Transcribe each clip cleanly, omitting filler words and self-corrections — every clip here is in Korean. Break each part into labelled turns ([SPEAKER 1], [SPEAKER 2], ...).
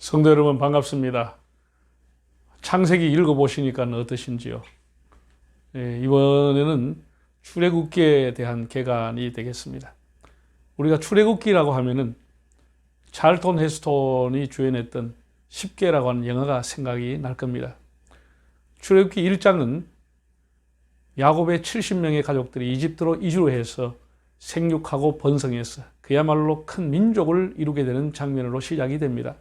[SPEAKER 1] 성도 여러분 반갑습니다. 창세기 읽어보시니까 어떠신지요? 이번에는 출애굽기에 대한 개관이 되겠습니다. 우리가 출애굽기라고 하면은 찰톤 헤스톤이 주연했던 10계라고 하는 영화가 생각이 날 겁니다. 출애굽기 1장은 야곱의 70명의 가족들이 이집트로 이주를 해서 생육하고 번성해서 그야말로 큰 민족을 이루게 되는 장면으로 시작이 됩니다.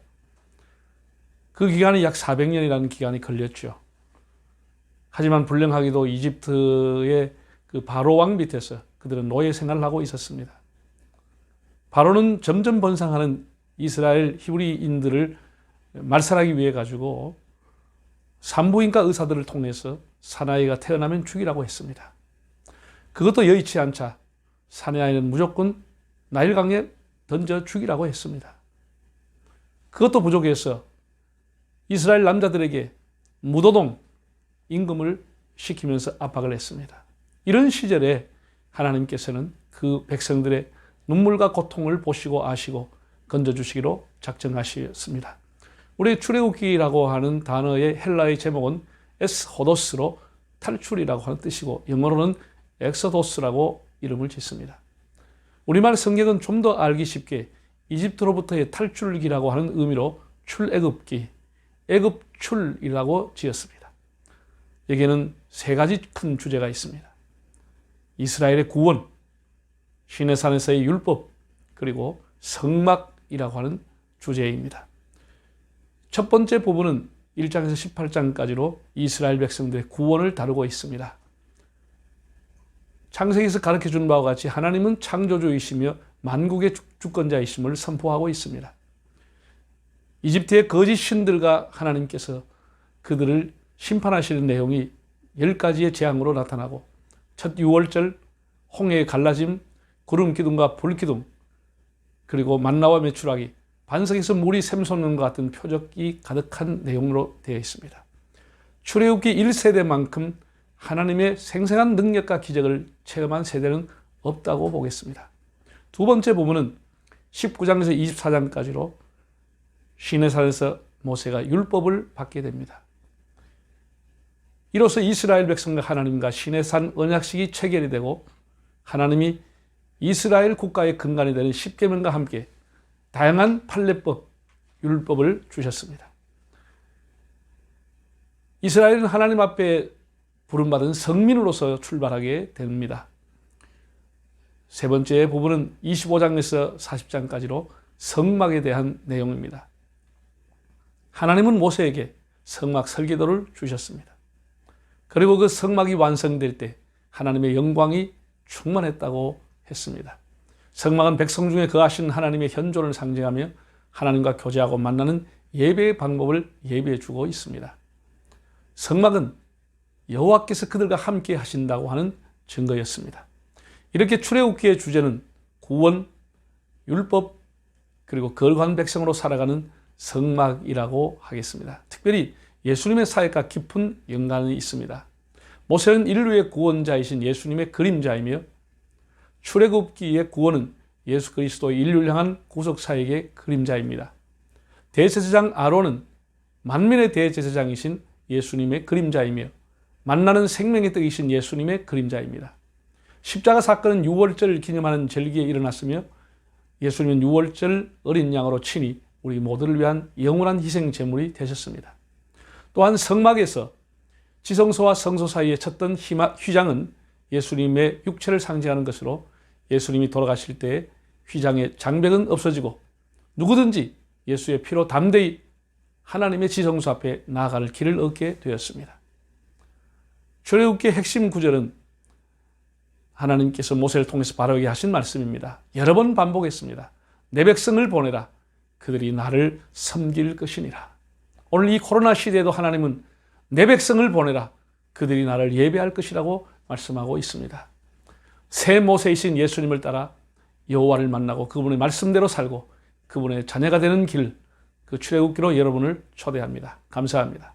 [SPEAKER 1] 그 기간이 약 400년이라는 기간이 걸렸죠. 하지만 불행하게도 이집트의 그 바로 왕 밑에서 그들은 노예 생활을 하고 있었습니다. 바로는 점점 번성하는 이스라엘 히브리인들을 말살하기 위해 가지고 산부인과 의사들을 통해서 사내아이가 태어나면 죽이라고 했습니다. 그것도 여의치 않자 사내아이는 무조건 나일강에 던져 죽이라고 했습니다. 그것도 부족해서 이스라엘 남자들에게 무도동 임금을 시키면서 압박을 했습니다. 이런 시절에 하나님께서는 그 백성들의 눈물과 고통을 보시고 아시고 건져주시기로 작정하셨습니다. 우리 출애굽기라고 하는 단어의 헬라의 제목은 에스호도스로 탈출이라고 하는 뜻이고 영어로는 엑소도스라고 이름을 짓습니다. 우리말 성경은 좀 더 알기 쉽게 이집트로부터의 탈출기라고 하는 의미로 출애굽기, 애굽출이라고 지었습니다. 여기에는 세 가지 큰 주제가 있습니다. 이스라엘의 구원, 시내산에서의 율법, 그리고 성막이라고 하는 주제입니다. 첫 번째 부분은 1장에서 18장까지로 이스라엘 백성들의 구원을 다루고 있습니다. 창세기에서 가르쳐준 바와 같이 하나님은 창조주이시며 만국의 주권자이심을 선포하고 있습니다. 이집트의 거짓 신들과 하나님께서 그들을 심판하시는 내용이 10가지의 재앙으로 나타나고 첫 유월절, 홍해의 갈라짐, 구름 기둥과 불 기둥, 그리고 만나와 메추라기, 반석에서 물이 샘솟는 것 같은 표적이 가득한 내용으로 되어 있습니다. 출애굽기 1세대만큼 하나님의 생생한 능력과 기적을 체험한 세대는 없다고 보겠습니다. 두 번째 부분은 19장에서 24장까지로 시내산에서 모세가 율법을 받게 됩니다. 이로써 이스라엘 백성과 하나님과 시내산 언약식이 체결이 되고 하나님이 이스라엘 국가의 근간이 되는 십계명과 함께 다양한 판례법, 율법을 주셨습니다. 이스라엘은 하나님 앞에 부름받은 성민으로서 출발하게 됩니다. 세 번째 부분은 25장에서 40장까지로 성막에 대한 내용입니다. 하나님은 모세에게 성막 설계도를 주셨습니다. 그리고 그 성막이 완성될 때 하나님의 영광이 충만했다고 했습니다. 성막은 백성 중에 거하신 하나님의 현존을 상징하며 하나님과 교제하고 만나는 예배의 방법을 예배해 주고 있습니다. 성막은 여호와께서 그들과 함께 하신다고 하는 증거였습니다. 이렇게 출애굽기의 주제는 구원, 율법, 그리고 거룩한 백성으로 살아가는 성막이라고 하겠습니다. 특별히 예수님의 사역과 깊은 연관이 있습니다. 모세는 인류의 구원자이신 예수님의 그림자이며 출애굽기의 구원은 예수 그리스도의 인류를 향한 구속 사역의 그림자입니다. 대제사장 아론은 만민의 대제사장이신 예수님의 그림자이며 만나는 생명의 떡이신 예수님의 그림자입니다. 십자가 사건은 유월절을 기념하는 절기에 일어났으며 예수님은 유월절 어린 양으로 친히 우리 모두를 위한 영원한 희생 제물이 되셨습니다. 또한 성막에서 지성소와 성소 사이에 쳤던 휘장은 예수님의 육체를 상징하는 것으로 예수님이 돌아가실 때 휘장의 장벽은 없어지고 누구든지 예수의 피로 담대히 하나님의 지성소 앞에 나아갈 길을 얻게 되었습니다. 출애굽기의 핵심 구절은 하나님께서 모세를 통해서 바르게 하신 말씀입니다. 여러 번 반복했습니다. 내 백성을 보내라. 그들이 나를 섬길 것이니라. 오늘 이 코로나 시대에도 하나님은 내 백성을 보내라. 그들이 나를 예배할 것이라고 말씀하고 있습니다. 새 모세이신 예수님을 따라 여호와를 만나고 그분의 말씀대로 살고 그분의 자녀가 되는 길, 그 출애굽기로 여러분을 초대합니다. 감사합니다.